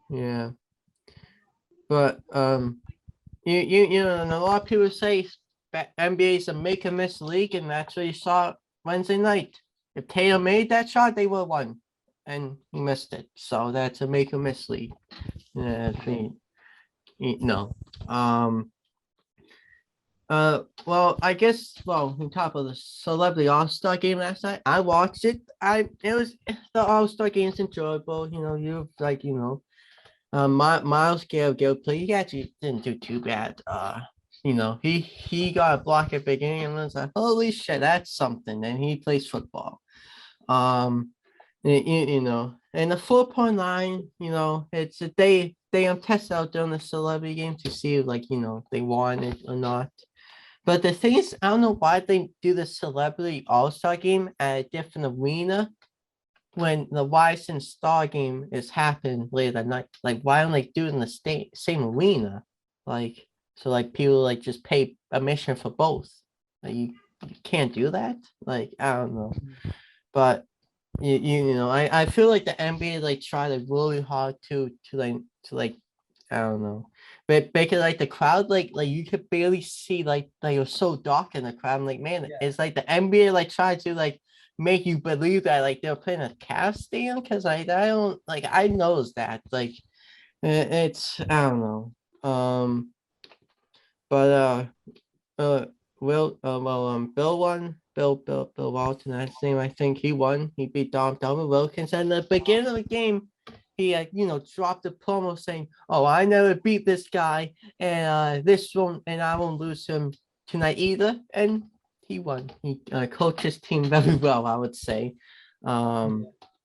A: Yeah. But and a lot of people say NBA is a make and miss league, and that's what you saw Wednesday night. If Tatum made that shot, they would have won, and he missed it. So that's a make or miss league. Yeah, no. Well, I guess. Well, on top of the Celebrity All-Star game last night, I watched it. It was the All-Star game is enjoyable. Miles Gale play. He actually didn't do too bad. He got a block at the beginning and was like, holy shit, that's something. And he plays football. And the 4.9, it's a they test out during the celebrity game to see if they won it or not. But the thing is, I don't know why they do the celebrity all-star game at a different arena when the Wise and Star game is happening later that night. Like, why don't they do it in the same arena? Like, so people just pay admission for both. Like, you can't do that. Like, I don't know. But I feel like the NBA tried really hard to I don't know. But because the crowd you could barely see it was so dark in the crowd. I'm like, man, it's like the NBA tried to make you believe that they're playing a cast stadium because I don't I noticed that it's I don't know. But Bill won. Bill Walton, that's his name. I think he won. He beat Donovan Wilkins. And at the beginning of the game, he dropped a promo saying, "Oh, I never beat this guy, and I won't lose him tonight either." And he won. He coached his team very well, I would say.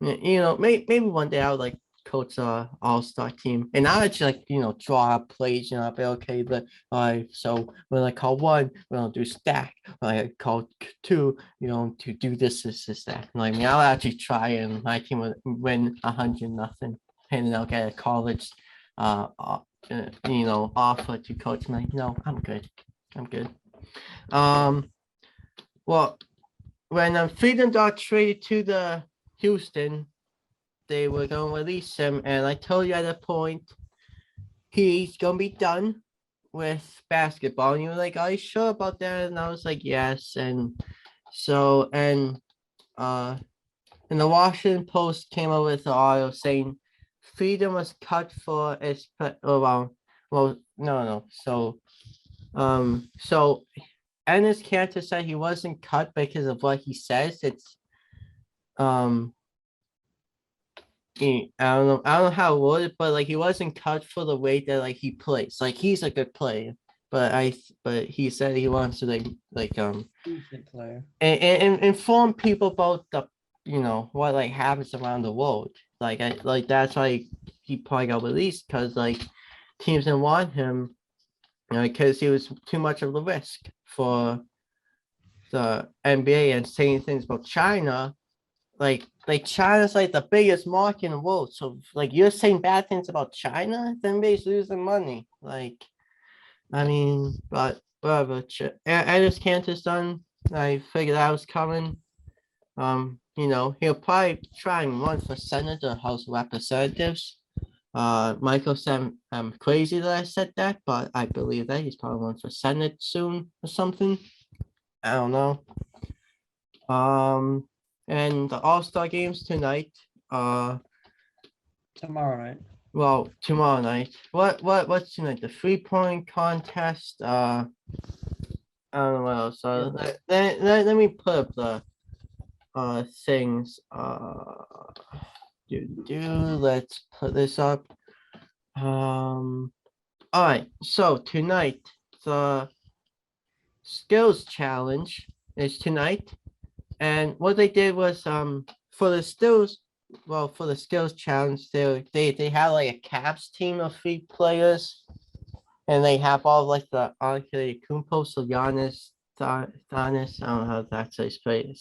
A: Maybe one day I would coach a all-star team, and I actually draw up plays. I'll be okay, but so when I call one, we're gonna do stack. When I call two, to do this that. I'll actually try, and my team would win 100-0, and then I'll get a college, offer to coach. I'm like, no, I'm good. Well, when Freedom got traded to the Houston, they were going to release him, and I told you at that point he's going to be done with basketball. And you were like, are you sure about that? And I was like, yes. And so, and the Washington Post came up with an article saying Freedom was cut for its, no. So Ennis Cantor said he wasn't cut because of what he says. It's, I don't know how it was, but he wasn't cut for the way that he plays. He's a good player, but he said he wants to
B: Decent player.
A: and inform people about the what happens around the world. Like that's why he probably got released because like teams didn't want him, because he was too much of a risk for the NBA. And saying things about China, like China's like the biggest market in the world. So like you're saying bad things about China, then NBA's losing money. Like I mean, but whatever. Enes Kanter's done. I figured that was coming. He'll probably try and run for Senate or House of Representatives. Michael said I'm crazy that I said that, but I believe that he's probably running for Senate soon or something. I don't know. And the All-Star games tonight.
B: Tomorrow night.
A: Well, tomorrow night. What's tonight? The 3-point contest. I don't know what else. Let me put up the things. Let's put this up. All right. So tonight, the skills challenge is tonight, and what they did was for the skills challenge, they had like a Cavs team of 3 players, and they have all like the Antetokounmpo, so Giannis, Giannis. I don't know how that's say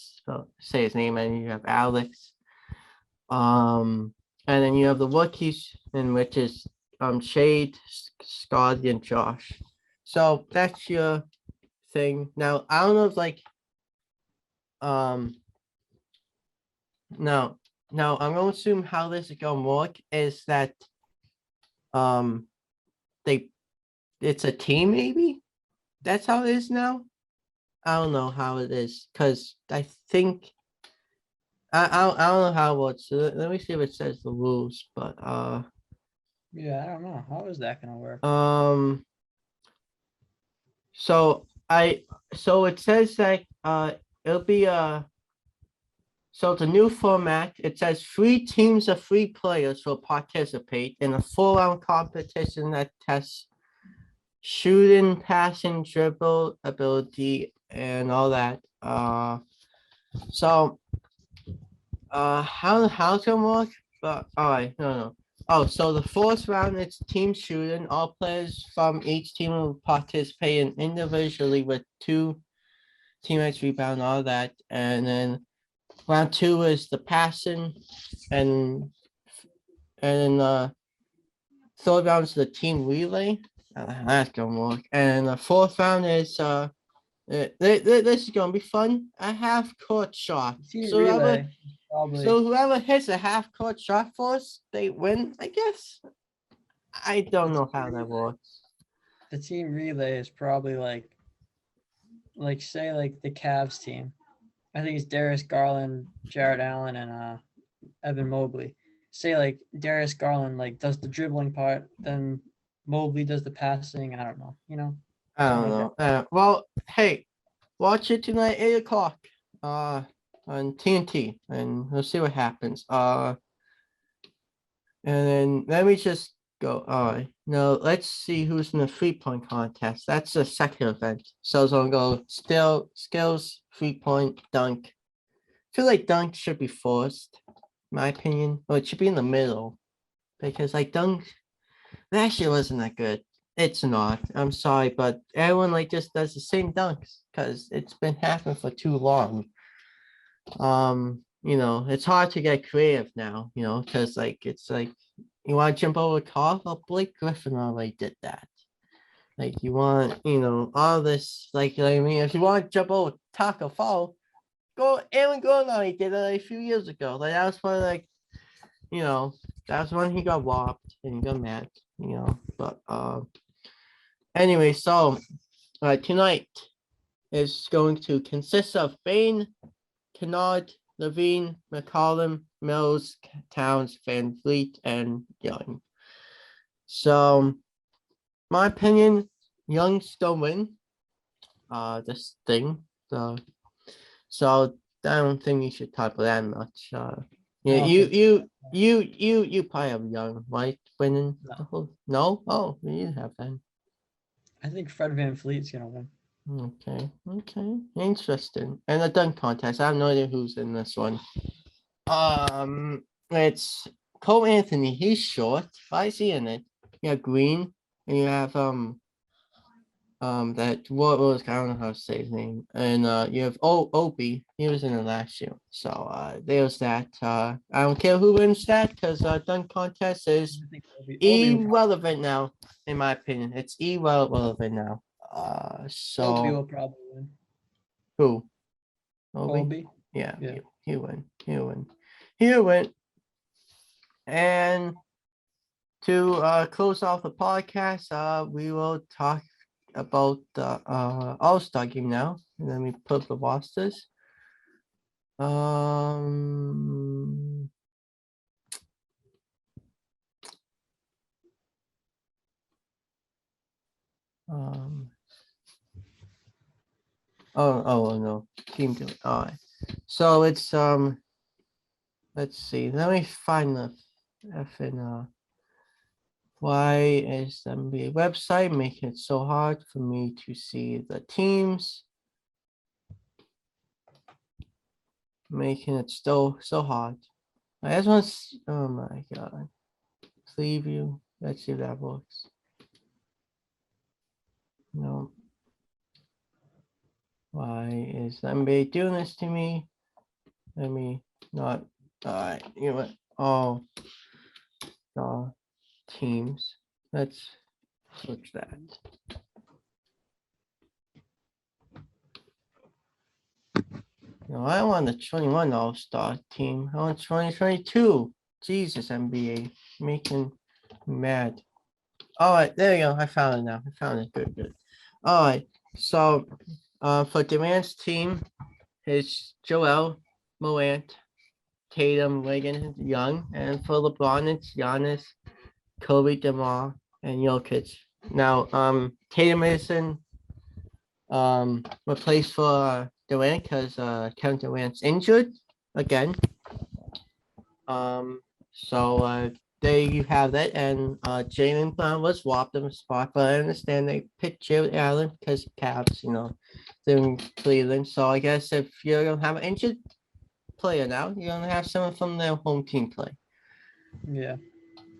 A: his name, and you have Alex. And then you have the rookies, in which is Shade, Scotty, and Josh. So that's your thing. Now I don't know if like now I'm gonna assume how this is gonna work is that it's a team, maybe that's how it is now. I don't know how it is because I think I don't know how it works. So let me see if it says the rules, but
B: Yeah, I don't know. How is that gonna work?
A: So it says that it'll be so it's a new format. It says 3 teams of 3 players will participate in a 4-round competition that tests shooting, passing, dribble ability, and all that. So how's it gonna work? But all right, no. Oh, so the 4th round it's team shooting. All players from each team will participate in individually with 2 teammates rebound, all that, and then round 2 is the passing, and then 3rd round is the team relay. That's gonna work. And the 4th round is this is gonna be fun. A half court shot.
B: Team
A: So
B: relay, probably.
A: whoever hits a half court shot for us, they win. I guess. I don't know how that works.
B: The team relay is probably like say like the Cavs team. I think it's Darius Garland, Jared Allen, and Evan Mobley. Say like Darius Garland like does the dribbling part, then Mobley does the passing. I don't know.
A: I don't
B: something like
A: know. Well, hey, watch it tonight, 8 o'clock. On TNT, and we'll see what happens. And then let me just go. No, let's see who's in the 3-point contest. That's the second event. So it's gonna go still skills, 3-point, dunk. I feel like dunk should be forced, in my opinion. Or it should be in the middle. Because like dunk, that shit wasn't that good. It's not. I'm sorry, but everyone like just does the same dunks because it's been happening for too long. It's hard to get creative now, because like it's like you want to jump over a car. Well, Blake Griffin already did that. Like you want, all this, like I mean, if you want to jump over Taco Fall, Aaron Gordon already did it a few years ago. Like that was probably like, that was when he got robbed and he got mad, But anyway, so tonight is going to consist of Bane, Kennard, Levine, McCollum, Mills, Towns, Van Vliet, and Young. So, my opinion, Young's still win. This thing. So I don't think you should talk about that much. Yeah, you probably have Young, right? Winning
B: No.
A: the whole. No, oh, you have that.
B: I think Fred VanVleet's gonna win.
A: Okay, interesting. And the dunk contest. I have no idea who's in this one. It's Cole Anthony, he's short. Why is he in it? You have Green, and you have that what was I don't know how to say his name, and you have Opie. He was in it last year. So there's that. I don't care who wins that because dunk contest is
B: I think Obi will
A: irrelevant now, in my opinion. It's irrelevant now.
B: Obi
A: So
B: will probably win.
A: who? Obi?
B: Obi.
A: Yeah,
B: Yeah.
A: he win. He win. And to close off the podcast, we will talk about the All-Star game now. And let me put the rosters. Um, um, oh no, team do it. All right. So it's let's see. Let me find the effing why is the NBA website making it so hard for me to see the teams? Making it so hard. I just want to, oh my god. Preview. Let's see if that works. No. Why is the NBA doing this to me? Let me not. Alright, you know what? All teams. Let's switch that. No, I don't want the 21 All-Star team. I want 2022. Jesus, NBA. Making me mad. All right, there you go. I found it now. I found it. Good. All right. So for Durant's team, it's Joel, Morant, Tatum, Wiggins, Young. And for LeBron, it's Giannis, Kobe, DeMar, and Jokic. Now, Tatum isn't replaced for Durant because Kevin Durant's injured again. So there you have that. And Jalen Brown was robbed of a spot, but I understand they picked Jared Allen because Cavs, they're in Cleveland. So I guess if you're gonna have an injured player now, you're gonna have someone from their home team play.
B: Yeah.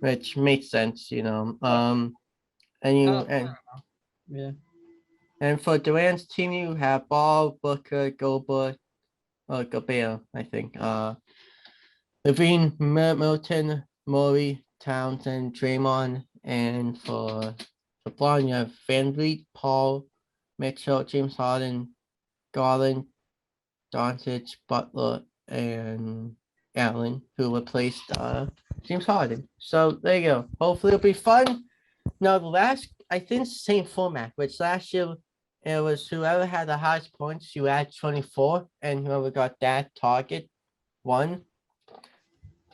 A: Which makes sense. And you
B: Yeah.
A: and for Durant's team, you have Ball, Booker, Gobert, Gobert, I think. Levine, Milton, Murray, Townsend, Draymond, and for LeBron, you have VanVleet, Paul, Mitchell, James Harden, Garland, Doncic, Butler, and Allen, who replaced James Harden. So there you go. Hopefully it'll be fun. Now I think it's the same format, which last year it was whoever had the highest points, you add 24, and whoever got that target won.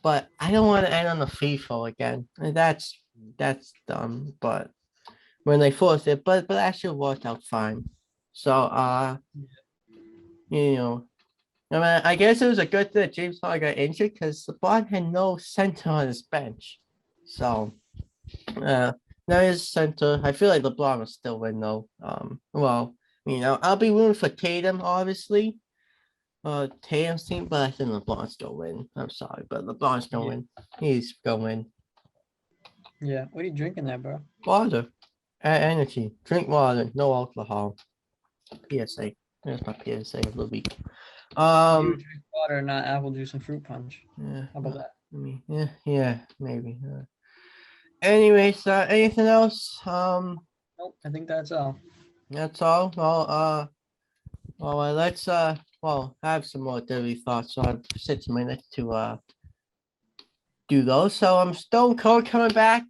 A: But I don't want to end on the free throw again. And that's dumb. But when they forced it, but actually worked out fine. So you know, I mean, I guess it was a good thing that James Harden got injured because LeBron had no center on his bench. So now his center. I feel like LeBron will still win though. Well, I'll be rooting for Tatum, obviously. Tatum's team, but I think LeBron's gonna win. I'm sorry, but LeBron's gonna win. He's gonna win.
B: Yeah. What are you drinking there, bro?
A: Water. Energy. Drink water. No alcohol. PSA. There's my PSA of the week.
B: You drink water, not apple juice and fruit punch.
A: Yeah.
B: How about that?
A: Yeah, maybe. Anyways, anything else?
B: Nope. I think that's all.
A: That's all. Well, let's I have some more daily thoughts. So I have 6 minutes to do those. So Stone Cold coming back.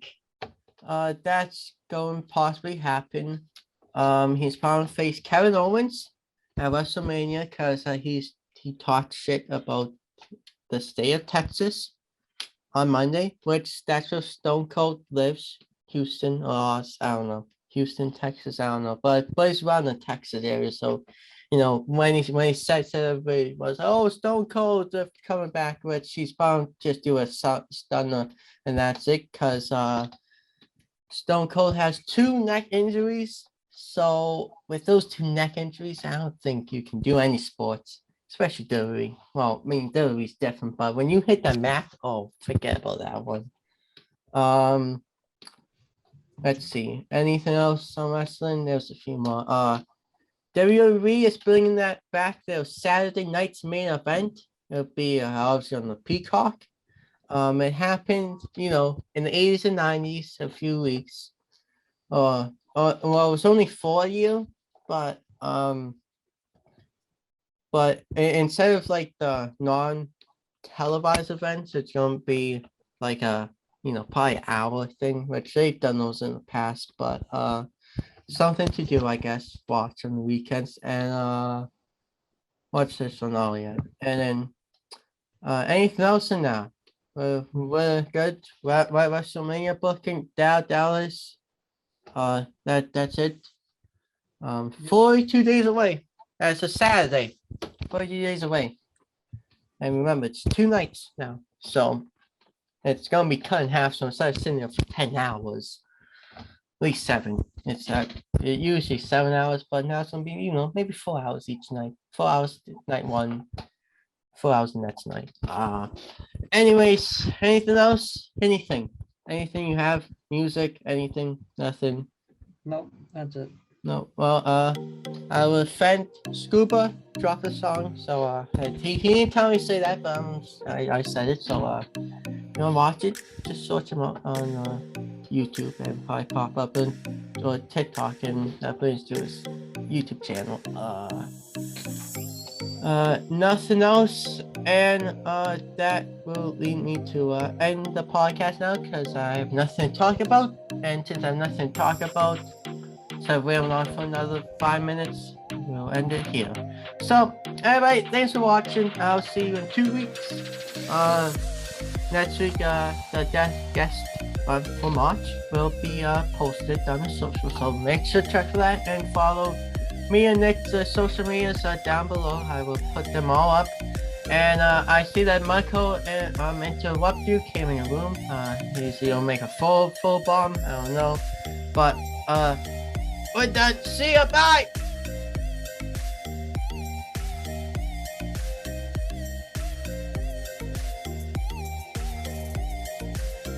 A: That's going to possibly happen. He's probably face Kevin Owens at WrestleMania because he talked shit about the state of Texas on Monday, which that's where Stone Cold lives. Houston, or I don't know, Houston, Texas, I don't know, but he's around the Texas area. So, when he said to everybody was, oh, Stone Cold coming back, which he's bound to just do a stunner, and that's it, because Stone Cold has 2 neck injuries. So with those 2 neck injuries, I don't think you can do any sports. especially WWE. Well, I mean WWE's different, but when you hit the map, oh, forget about that one. Let's see. Anything else on wrestling? There's a few more. WWE is bringing that back. Their Saturday night's main event. It'll be obviously on the Peacock. It happened, in the 80s and 90s, a few weeks. Well, it was only 4 years, but instead of like the non-televised events, it's gonna be like a probably an hour thing, which they've done those in the past, but something to do, I guess, watch on the weekends and watch this one all yet. And then anything else in that? We're good. WrestleMania booking Dallas. That's it. 42 days away. That's a Saturday. 42 days away. And remember, it's 2 nights now. So it's gonna be cut in half. So instead of sitting there for 10 hours, at least 7. It's it usually 7 hours, but now it's gonna be, maybe 4 hours each night. 4 hours night 1, 4 hours the next night. Anyways, anything else? Anything you have? Music? Anything? Nothing?
B: Nope, that's it.
A: No. Well, I will thank Scuba drop a song. So he didn't tell me to say that, but I said it. So you wanna watch it? Just search him out on YouTube and probably pop up or TikTok, and that brings to his YouTube channel. Nothing else, and that will lead me to end the podcast now because I have nothing to talk about, and since I have nothing to talk about, so we're on for another 5 minutes. We'll end it here. So, everybody, thanks for watching. I'll see you in 2 weeks. Next week, the guest for March will be posted on the social. So make sure to check for that and follow me and Nick's social medias down below. I will put them all up. And I see that Michael Interrupt You came in the room. He's gonna make a full bomb. I don't know, but we're done. See ya. Bye.